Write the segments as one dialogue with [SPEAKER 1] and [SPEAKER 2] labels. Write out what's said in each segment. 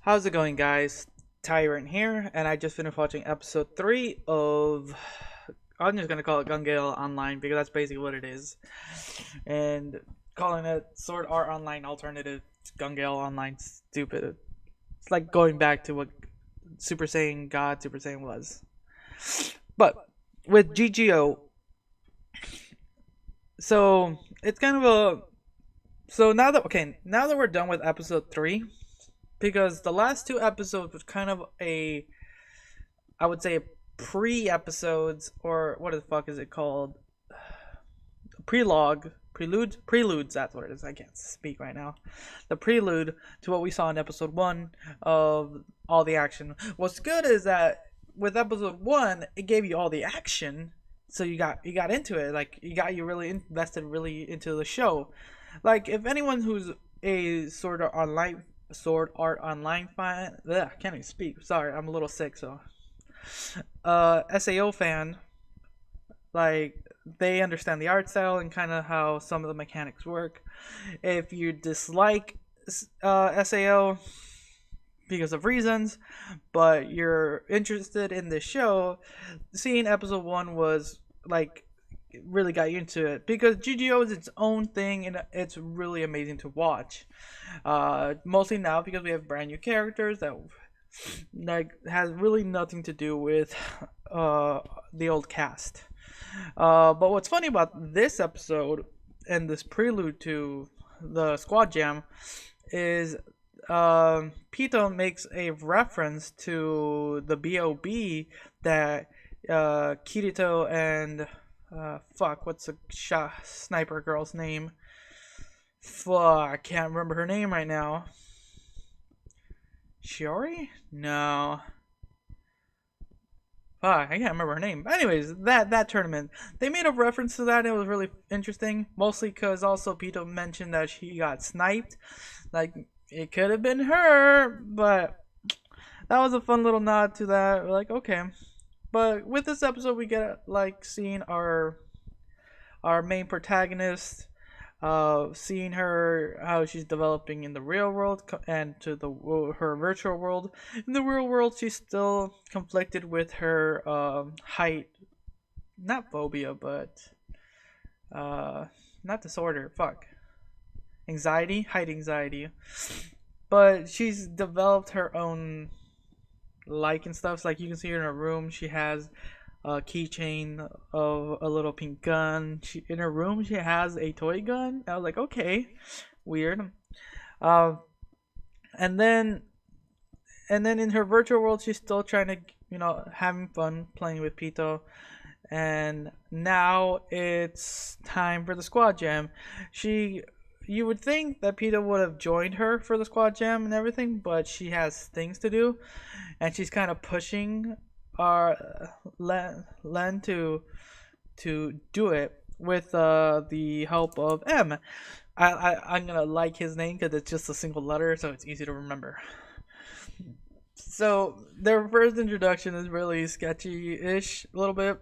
[SPEAKER 1] How's it going, guys? Tyrant here, and I just finished watching episode 3 of. I'm just gonna call it Gale Online because that's basically what it is. And calling it Sword Art Online alternative to Gale Online stupid. It's like going back to what Super Saiyan God Super Saiyan was. But with GGO, so it's kind of a. So now that we're done with episode 3, because the last two episodes was kind of I would say pre-episodes, or what the fuck is it called, preludes, that's what it is. I can't speak right now. The prelude to what we saw in episode 1 of all the action. What's good is that with episode 1 it gave you all the action, so you got into it, like you really invested really into the show. Like, if anyone who's a Sword Art Online fan. Ugh, I can't even speak. Sorry, I'm a little sick. So, SAO fan, like, they understand the art style and kind of how some of the mechanics work. If you dislike SAO because of reasons, but you're interested in this show, seeing episode 1 was like really got you into it, because GGO is its own thing and it's really amazing to watch. Mostly now because we have brand new characters that like has really nothing to do with the old cast. But what's funny about this episode and this prelude to the Squad Jam is Pito makes a reference to the BOB that Kirito and what's the sniper girl's name? I can't remember her name right now. Shiori? No. I can't remember her name. But anyways, that tournament, they made a reference to that. And it was really interesting, mostly because also Pito mentioned that she got sniped. Like, it could have been her, but that was a fun little nod to that. We're like, okay. But with this episode, we get like seeing our main protagonist, seeing her how she's developing in the real world and to her virtual world. In the real world, she's still conflicted with her height, not phobia, but not disorder. Height anxiety. But she's developed her own and stuff. So, like, you can see her in her room. She has a keychain of a little pink gun. In her room she has a toy gun. I was like, okay, weird. And then in her virtual world, she's still trying to, having fun playing with Pito. And now it's time for the Squad Jam. You would think that Pito would have joined her for the Squad Jam and everything, but she has things to do, and she's kind of pushing our LLENN to do it with the help of M. I'm gonna like his name because it's just a single letter, so it's easy to remember. So their first introduction is really sketchy-ish a little bit.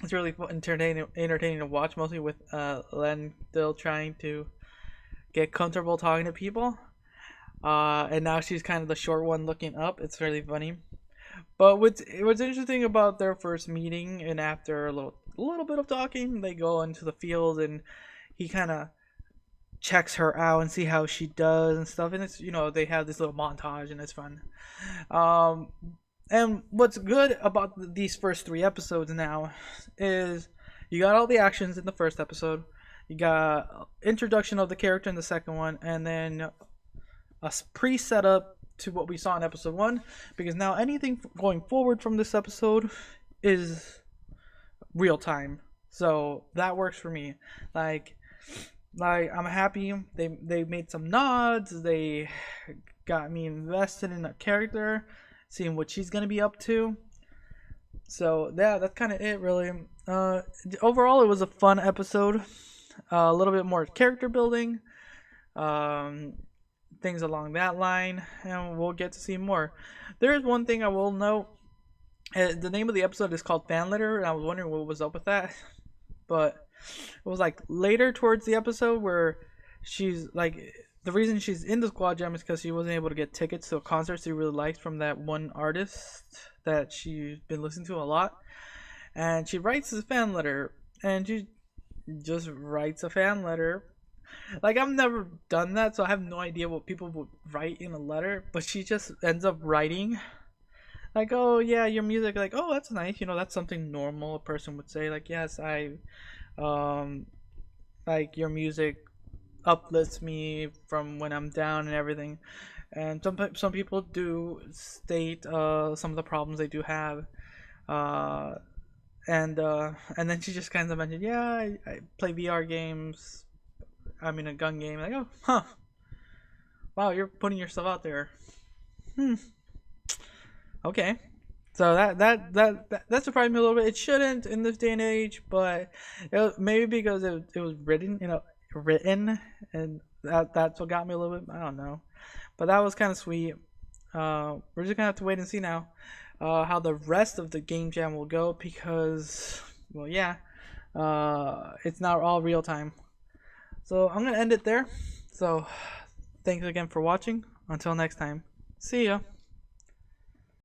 [SPEAKER 1] It's really entertaining to watch, mostly with LLENN still trying to get comfortable talking to people, and now she's kind of the short one looking up. It's really funny. But what's interesting about their first meeting, and after a little bit of talking, they go into the field and he kind of checks her out and see how she does and stuff. And it's, they have this little montage and it's fun. And what's good about these first 3 episodes now is you got all the actions in the first episode. You got introduction of the character in the second one, and then a pre-setup to what we saw in episode 1, because now anything going forward from this episode is real time. So that works for me. Like I'm happy they made some nods. They got me invested in a character, seeing what she's gonna be up to. So yeah, that's kind of it, really. Overall, it was a fun episode. A little bit more character building, things along that line, and we'll get to see more. There is one thing I will note. The name of the episode is called Fan Letter, and I was wondering what was up with that. But it was like later towards the episode where she's like, the reason she's in the squad jam is because she wasn't able to get tickets to a concert she really liked from that one artist that she's been listening to a lot. And she writes a fan letter, and she just writes a fan letter. Like, I've never done that, so I have no idea what people would write in a letter, but she just ends up writing like, oh yeah, your music, like, oh, that's nice, that's something normal a person would say, like, yes, I um like, your music uplifts me from when I'm down and everything. And some people do state some of the problems they do have. uh and then she just kind of mentioned, yeah, I play VR games. I'm in a gun game. Like, oh, huh, wow, you're putting yourself out there. Hmm. Okay. So that surprised me a little bit. It shouldn't in this day and age, but maybe because it was written, and that's what got me a little bit. I don't know, but that was kind of sweet. We're just gonna have to wait and see now how the rest of the game jam will go, because, well, yeah, it's not all real time. So I'm gonna end it there. So thanks again for watching. Until next time, see ya.